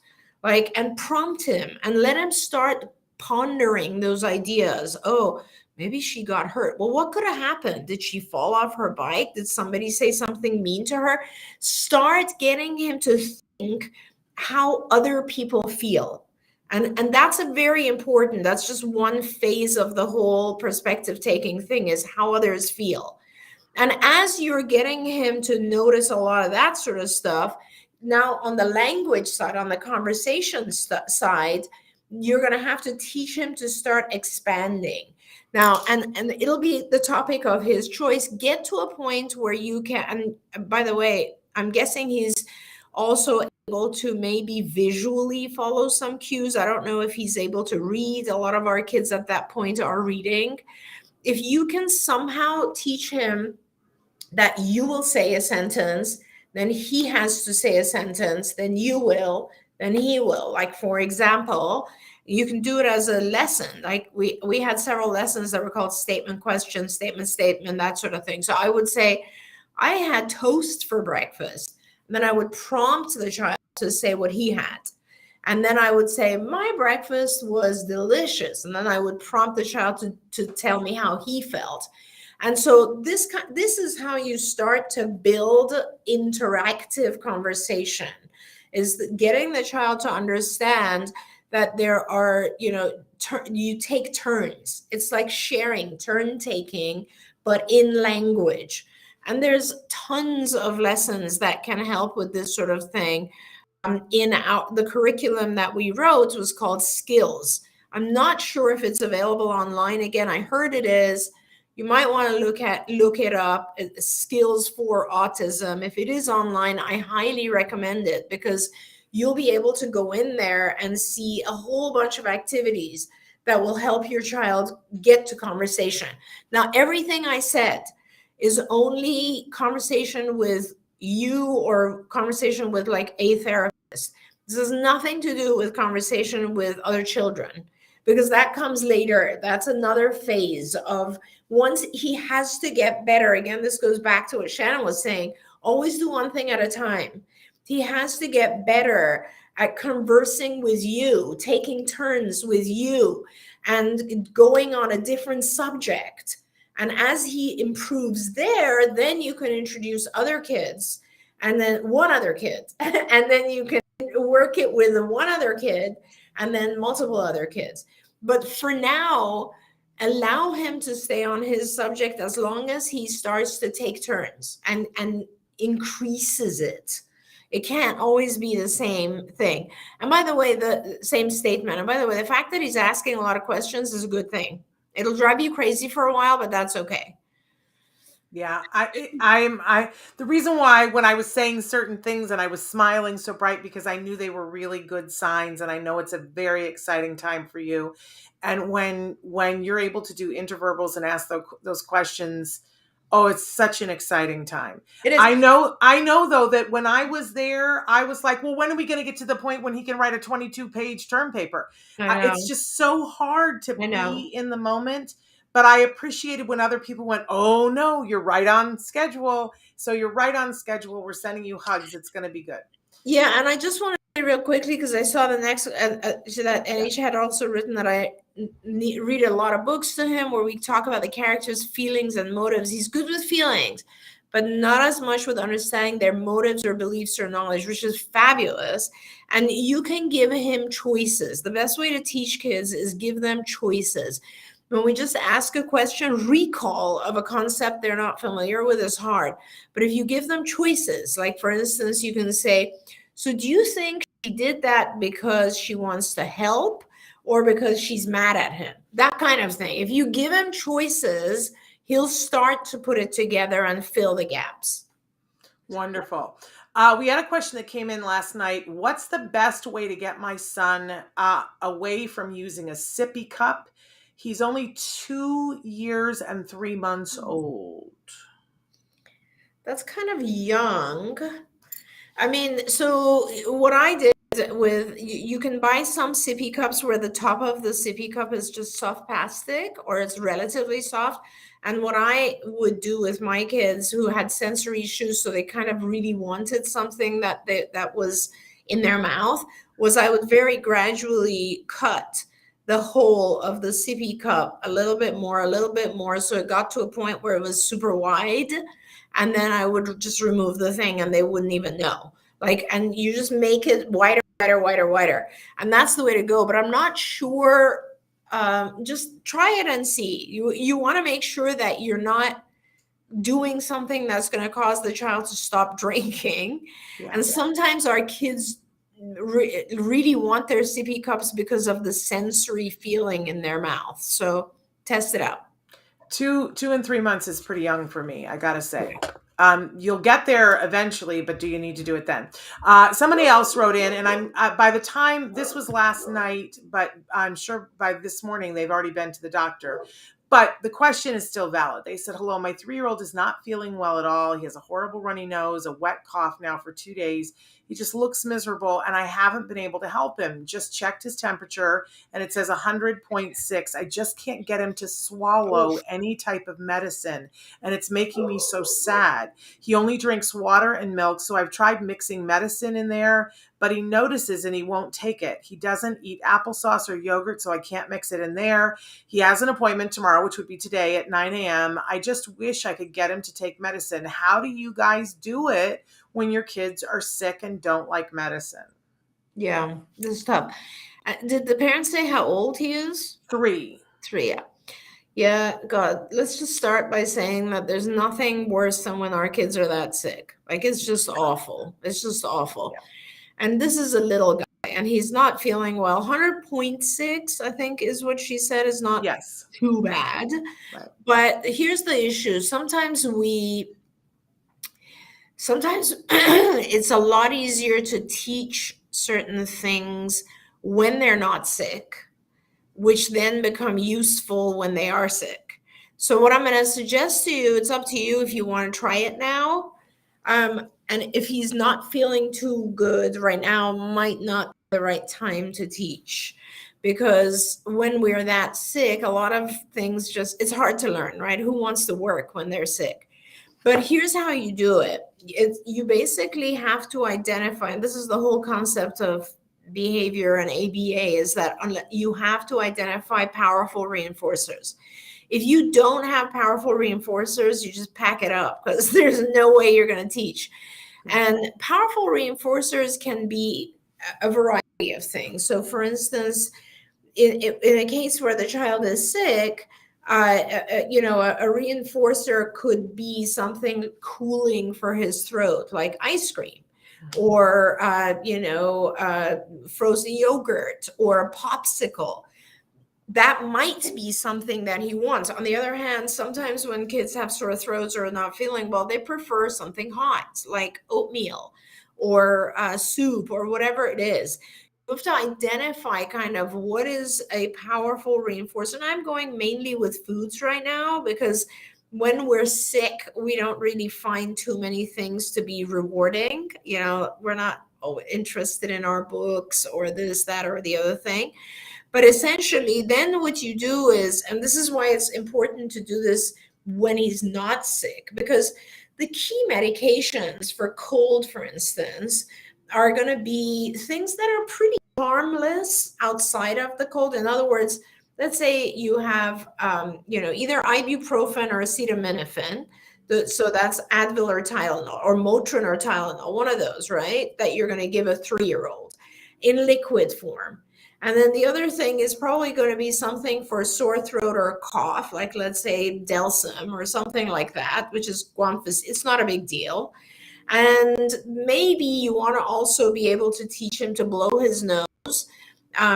Like, and prompt him and let him start pondering those ideas. Oh, maybe she got hurt. Well, what could have happened? Did she fall off her bike? Did somebody say something mean to her? Start getting him to think how other people feel. And that's a very important, that's just one phase of the whole perspective taking thing, is how others feel. And as you're getting him to notice a lot of that sort of stuff, now on the language side, on the conversation side, you're going to have to teach him to start expanding. Now, and it'll be the topic of his choice. Get to a point where you can, and by the way, I'm guessing he's also able to maybe visually follow some cues. I don't know if he's able to read. A lot of our kids at that point are reading. If you can somehow teach him that you will say a sentence, then he has to say a sentence, then you will, then he will. Like, for example, you can do it as a lesson. Like we had several lessons that were called statement, question, statement, that sort of thing. So I would say, I had toast for breakfast. And then I would prompt the child to say what he had. And then I would say, my breakfast was delicious. And then I would prompt the child to tell me how he felt. And so this is how you start to build interactive conversation, is getting the child to understand that there are, you take turns. It's like sharing, turn taking, but in language. And there's tons of lessons that can help with this sort of thing. The curriculum that we wrote was called Skills. I'm not sure if it's available online. Again, I heard it is. You might want to look it up, Skills for Autism. If it is online, I highly recommend it, because you'll be able to go in there and see a whole bunch of activities that will help your child get to conversation. Now, everything I said is only conversation with you or conversation with like a therapist. This has nothing to do with conversation with other children, because that comes later. That's another phase of, once he has to get better. Again, this goes back to what Shannon was saying, always do one thing at a time. He has to get better at conversing with you, taking turns with you, and going on a different subject. And as he improves there, then you can introduce other kids, and then one other kid, and then you can work it with one other kid, and then multiple other kids. But for now, allow him to stay on his subject as long as he starts to take turns and increases it. It can't always be the same thing. And by the way, the same statement. And by the way, the fact that he's asking a lot of questions is a good thing. It'll drive you crazy for a while, but that's okay. Yeah, the reason why when I was saying certain things and I was smiling so bright, because I knew they were really good signs, and I know it's a very exciting time for you. And when you're able to do interverbals and ask those questions, oh, it's such an exciting time. It is. I know though that when I was there, I was like, well, when are we going to get to the point when he can write a 22-page term paper? It's just so hard to be in the moment. But I appreciated when other people went, oh, no, you're right on schedule. So you're right on schedule. We're sending you hugs. It's going to be good. Yeah, and I just want to say real quickly, because I saw the next, that NH had also written that I read a lot of books to him where we talk about the character's feelings and motives. He's good with feelings, but not as much with understanding their motives or beliefs or knowledge, which is fabulous. And you can give him choices. The best way to teach kids is give them choices. When we just ask a question, recall of a concept they're not familiar with is hard. But if you give them choices, like for instance, you can say, so do you think she did that because she wants to help or because she's mad at him? That kind of thing. If you give him choices, he'll start to put it together and fill the gaps. Wonderful. We had a question that came in last night. What's the best way to get my son away from using a sippy cup? He's only 2 years and 3 months old. That's kind of young. I mean, so what I did with, you can buy some sippy cups where the top of the sippy cup is just soft plastic or it's relatively soft. And what I would do with my kids who had sensory issues, so they kind of really wanted something that was in their mouth, was I would very gradually cut the whole of the sippy cup a little bit more. So it got to a point where it was super wide. And then I would just remove the thing and they wouldn't even know. And you just make it wider. And that's the way to go. But I'm not sure. Just try it and see. You want to make sure that you're not doing something that's going to cause the child to stop drinking. And sometimes our kids really want their sippy cups because of the sensory feeling in their mouth. So test it out. 2 and 3 months is pretty young for me, I gotta say. You'll get there eventually, but do you need to do it then? Somebody else wrote in, and I'm by the time this was last night, but I'm sure by this morning they've already been to the doctor. But the question is still valid. They said, hello, my 3-year-old is not feeling well at all. He has a horrible runny nose, a wet cough now for 2 days. He just looks miserable, and I haven't been able to help him. Just checked his temperature, and it says 100.6. I just can't get him to swallow any type of medicine, and it's making me so sad. He only drinks water and milk, so I've tried mixing medicine in there, but he notices and he won't take it. He doesn't eat applesauce or yogurt, so I can't mix it in there. He has an appointment tomorrow, which would be today at 9 a.m. I just wish I could get him to take medicine. How do you guys do it when your kids are sick and don't like medicine? Yeah, this is tough. Did the parents say how old he is? 3. 3, yeah. Yeah, God, let's just start by saying that there's nothing worse than when our kids are that sick. Like, it's just awful. It's just awful. Yeah. And this is a little guy, and he's not feeling well. 100.6, I think, is what she said, is not too bad. Right. But here's the issue. Sometimes it's a lot easier to teach certain things when they're not sick, which then become useful when they are sick. So what I'm going to suggest to you, it's up to you if you want to try it now. And if he's not feeling too good right now, might not be the right time to teach. Because when we're that sick, a lot of things it's hard to learn, right? Who wants to work when they're sick? But here's how you do it. You basically have to identify, and this is the whole concept of behavior and ABA, is that you have to identify powerful reinforcers. If you don't have powerful reinforcers, you just pack it up, because there's no way you're going to teach. And powerful reinforcers can be a variety of things. So for instance, in a case where the child is sick, a reinforcer could be something cooling for his throat, like ice cream, or frozen yogurt, or a popsicle. That might be something that he wants. On the other hand, sometimes when kids have sore throats or are not feeling well, they prefer something hot, like oatmeal or soup or whatever it is. You have to identify kind of what is a powerful reinforcer. And I'm going mainly with foods right now, because when we're sick, we don't really find too many things to be rewarding. We're not interested in our books or this, that, or the other thing. But essentially, then what you do is, and this is why it's important to do this when he's not sick, because the key medications for cold, for instance, are going to be things that are pretty harmless outside of the cold. In other words, let's say you have, either ibuprofen or acetaminophen. So that's Advil or Tylenol, or Motrin or Tylenol, one of those, right? That you're going to give a 3-year-old in liquid form. And then the other thing is probably going to be something for a sore throat or a cough, like let's say Delsum or something like that, which is guanfacine. It's not a big deal. And maybe you want to also be able to teach him to blow his nose,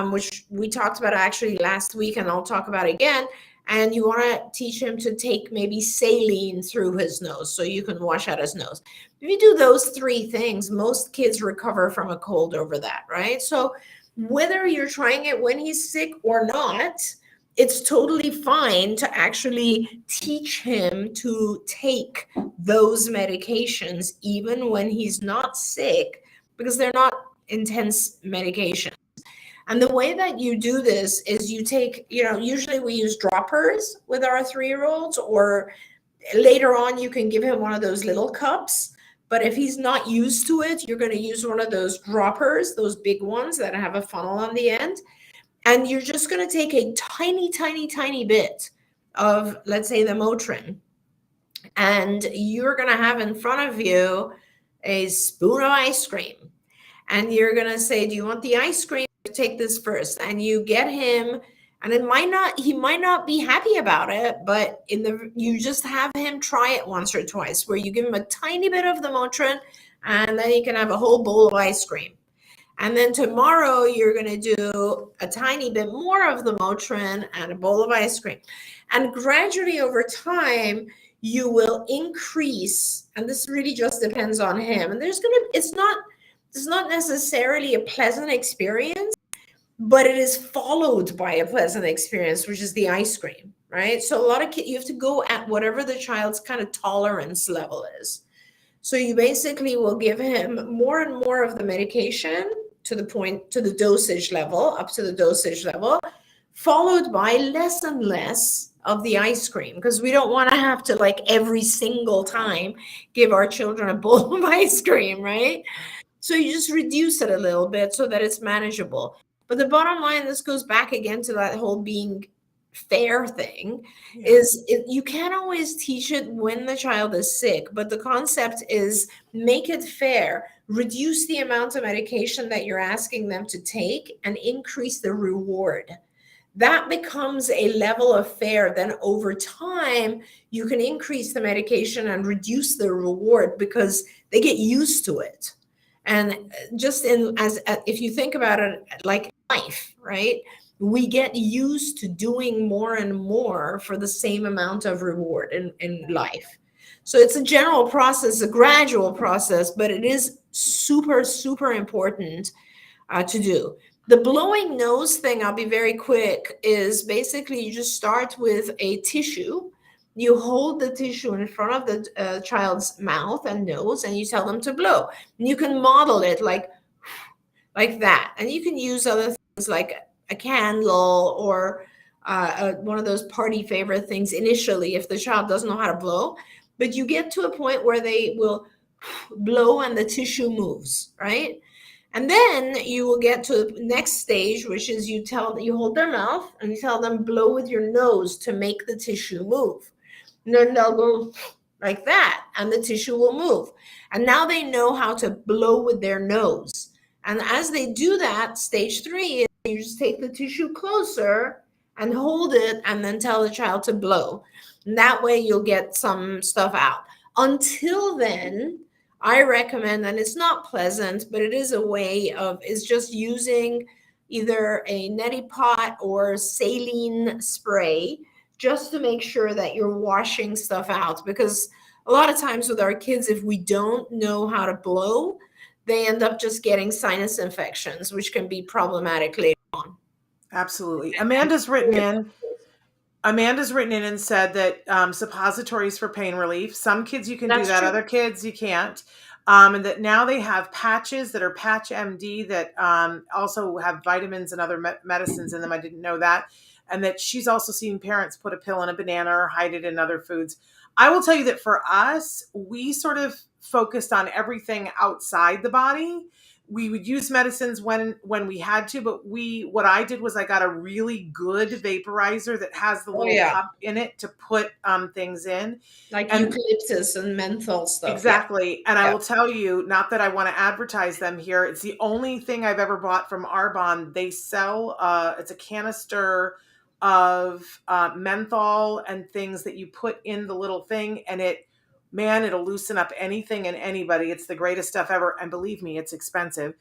which we talked about actually last week, and I'll talk about again. And you want to teach him to take maybe saline through his nose so you can wash out his nose. If you do those 3 things, most kids recover from a cold over that, right? So whether you're trying it when he's sick or not, it's totally fine to actually teach him to take those medications even when he's not sick, because they're not intense medications. And the way that you do this is you take, usually we use droppers with our 3-year-olds, or later on you can give him one of those little cups. But if he's not used to it, you're going to use one of those droppers, those big ones that have a funnel on the end. And you're just going to take a tiny, tiny, tiny bit of, let's say, the Motrin. And you're going to have in front of you a spoon of ice cream. And you're going to say, do you want the ice cream? Take this first. And you get him And he might not be happy about it, but you just have him try it once or twice, where you give him a tiny bit of the Motrin, and then he can have a whole bowl of ice cream. And then tomorrow you're going to do a tiny bit more of the Motrin and a bowl of ice cream. And gradually over time, you will increase, and this really just depends on him. And it's not necessarily a pleasant experience, but it is followed by a pleasant experience, which is the ice cream, right? So a lot of kids, you have to go at whatever the child's kind of tolerance level is. So you basically will give him more and more of the medication to the dosage level, up to the dosage level, followed by less and less of the ice cream, because we don't want to have to, like, every single time give our children a bowl of ice cream, right? So you just reduce it a little bit so that it's manageable. But the bottom line, this goes back again to that whole being fair thing, you can't always teach it when the child is sick, but the concept is make it fair, reduce the amount of medication that you're asking them to take, and increase the reward. That becomes a level of fair. Then over time, you can increase the medication and reduce the reward because they get used to it. And just if you think about it like life, right? We get used to doing more and more for the same amount of reward in life. So it's a general process, a gradual process, but it is super, super important to do. The blowing nose thing, I'll be very quick, is basically you just start with a tissue. You hold the tissue in front of the child's mouth and nose, and you tell them to blow. And you can model it like that. And you can use other things like a candle or one of those party favorite things initially if the child doesn't know how to blow. But you get to a point where they will blow and the tissue moves, right? And then you will get to the next stage, which is you hold their mouth and you tell them blow with your nose to make the tissue move. And then they'll go like that and the tissue will move. And now they know how to blow with their nose. And as they do that, stage 3 is you just take the tissue closer and hold it and then tell the child to blow. And that way you'll get some stuff out. Until then, I recommend, and it's not pleasant, but it is a way of, is just using either a neti pot or saline spray just to make sure that you're washing stuff out. Because a lot of times with our kids, if we don't know how to blow, they end up just getting sinus infections, which can be problematic later on. Absolutely. Amanda's written in and said that suppositories for pain relief. Some kids you can do that, other kids you can't. And that now they have patches that are Patch MD that also have vitamins and other medicines in them. I didn't know that. And that she's also seen parents put a pill in a banana or hide it in other foods. I will tell you that for us, we sort of focused on everything outside the body. We would use medicines when we had to, but what I did was I got a really good vaporizer that has the little cup in it to put things in. Like eucalyptus and menthol stuff. Exactly. And I will tell you, not that I want to advertise them here, it's the only thing I've ever bought from Arbonne. They sell, it's a canister of menthol and things that you put in the little thing, and it'll loosen up anything and anybody. It's the greatest stuff ever. And believe me, it's expensive.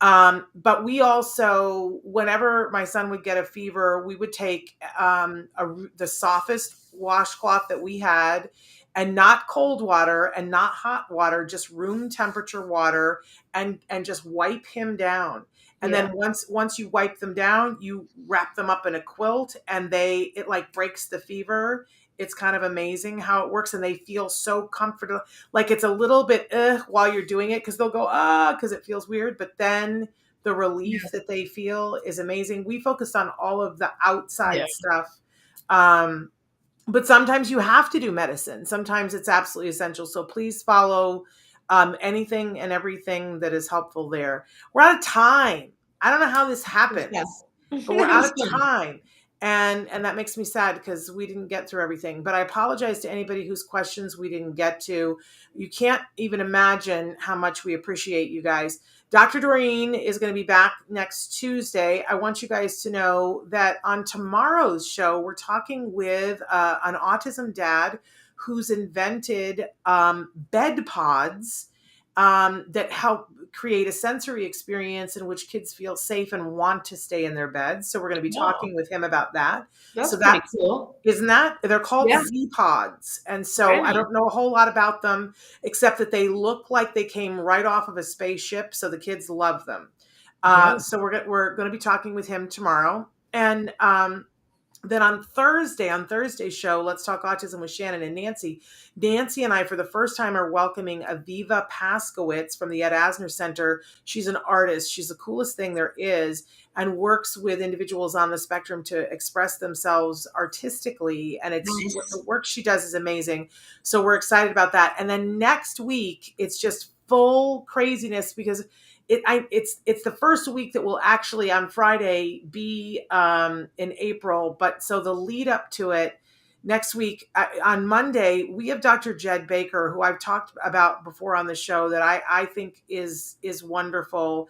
But we also, whenever my son would get a fever, we would take the softest washcloth that we had, and not cold water and not hot water, just room temperature water, and just wipe him down. And then once you wipe them down, you wrap them up in a quilt, and it like breaks the fever. It's kind of amazing how it works, and they feel so comfortable. Like it's a little bit while you're doing it, because they'll go because it feels weird, but then the relief that they feel is amazing. We focused on all of the outside stuff, but sometimes you have to do medicine. Sometimes it's absolutely essential. So please follow anything and everything that is helpful there. We're out of time. I don't know how this happens, but we're out of time. And that makes me sad because we didn't get through everything. But I apologize to anybody whose questions we didn't get to. You can't even imagine how much we appreciate you guys. Dr. Doreen is going to be back next Tuesday. I want you guys to know that on tomorrow's show, we're talking with an autism dad who's invented bed pods that help create a sensory experience in which kids feel safe and want to stay in their beds. So we're going to be talking with him about that. That's so pretty cool. Isn't that? They're called Z pods. And so I don't know a whole lot about them, except that they look like they came right off of a spaceship. So the kids love them. So we're going to be talking with him tomorrow. And then on Thursday's show, Let's Talk Autism with Shannon and Nancy. Nancy and I, for the first time, are welcoming Aviva Paskowitz from the Ed Asner Center. She's an artist. She's the coolest thing there is, and works with individuals on the spectrum to express themselves artistically. And the work she does is amazing. So we're excited about that. And then next week, it's just full craziness because it's the first week that will actually on Friday be in April. But so the lead up to it next week on Monday, we have Dr. Jed Baker, who I've talked about before on the show that I think is wonderful.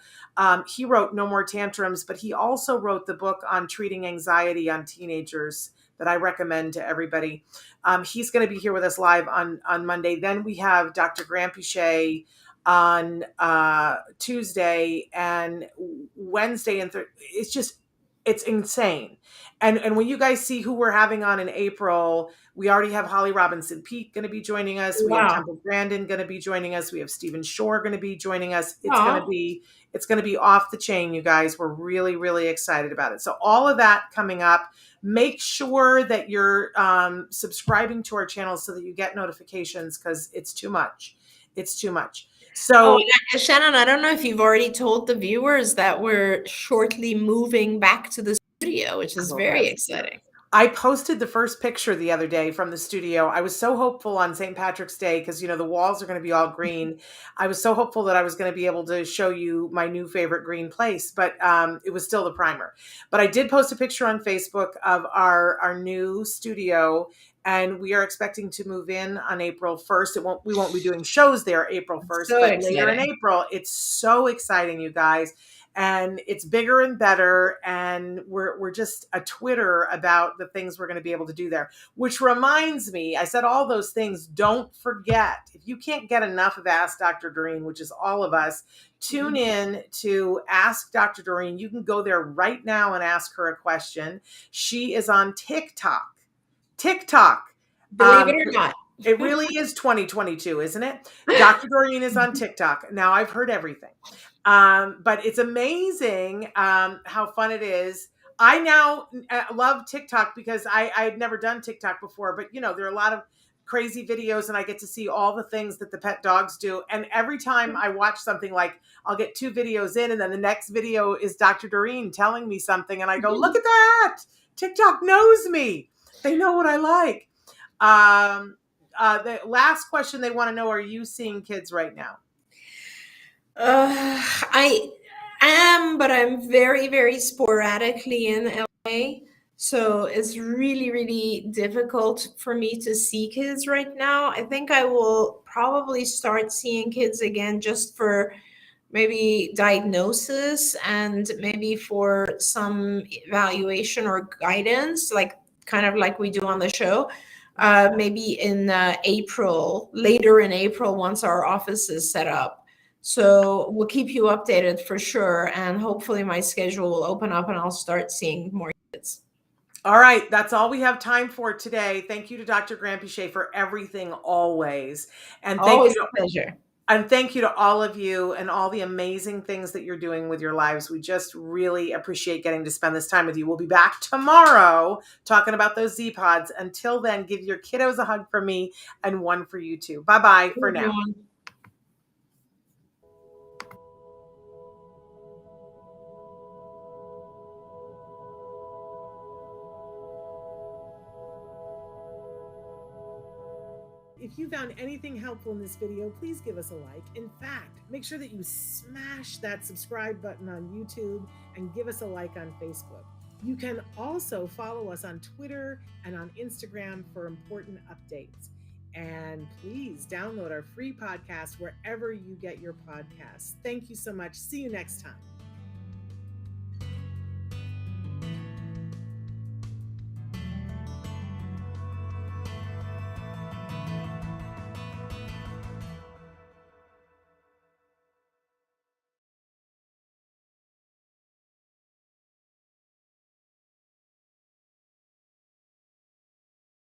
He wrote No More Tantrums, but he also wrote the book on treating anxiety on teenagers that I recommend to everybody. He's going to be here with us live on Monday. Then we have Dr. Granpeesheh on Tuesday and Wednesday and it's insane. And when you guys see who we're having on in April, we already have Holly Robinson Peake going to be joining us. We have Temple Grandin going to be joining us. We have Stephen Shore going to be joining us. It's going to be off the chain, you guys. We're really, really excited about it. So all of that coming up. Make sure that you're subscribing to our channel so that you get notifications because it's too much. It's too much. So Shannon, I don't know if you've already told the viewers that we're shortly moving back to the studio, which is very exciting. I posted the first picture the other day from the studio. I was so hopeful on St. Patrick's Day because, the walls are going to be all green. I was so hopeful that I was going to be able to show you my new favorite green place, but it was still the primer. But I did post a picture on Facebook of our new studio, and we are expecting to move in on April 1st. We won't be doing shows there April 1st, but later in April. It's so exciting, you guys. And it's bigger and better. And we're just a Twitter about the things we're going to be able to do there, which reminds me, I said all those things. Don't forget, if you can't get enough of Ask Dr. Doreen, which is all of us, tune in to Ask Dr. Doreen. You can go there right now and ask her a question. She is on TikTok. Believe it or not. It really is 2022, isn't it? Dr. Doreen is on TikTok. Now I've heard everything. But it's amazing how fun it is. I now love TikTok because I'd never done TikTok before, but there are a lot of crazy videos and I get to see all the things that the pet dogs do. And every time I watch something, like I'll get 2 videos in and then the next video is Dr. Doreen telling me something. And I go, look at that. TikTok knows me. They know what I like. The last question they want to know, are you seeing kids right now? I am, but I'm very, very sporadically in LA. So it's really, really difficult for me to see kids right now. I think I will probably start seeing kids again just for maybe diagnosis and maybe for some evaluation or guidance, kind of like we do on the show. Maybe in April, later in April, once our office is set up. So we'll keep you updated for sure. And hopefully my schedule will open up and I'll start seeing more kids. All right. That's all we have time for today. Thank you to Dr. Granpeesheh for everything always. And always a pleasure. And thank you to all of you and all the amazing things that you're doing with your lives. We just really appreciate getting to spend this time with you. We'll be back tomorrow talking about those Z pods. Until then, give your kiddos a hug from me and one for you too. Bye-bye for now. If you found anything helpful in this video, please give us a like. In fact, make sure that you smash that subscribe button on YouTube and give us a like on Facebook. You can also follow us on Twitter and on Instagram for important updates. And please download our free podcast wherever you get your podcasts. Thank you so much. See you next time.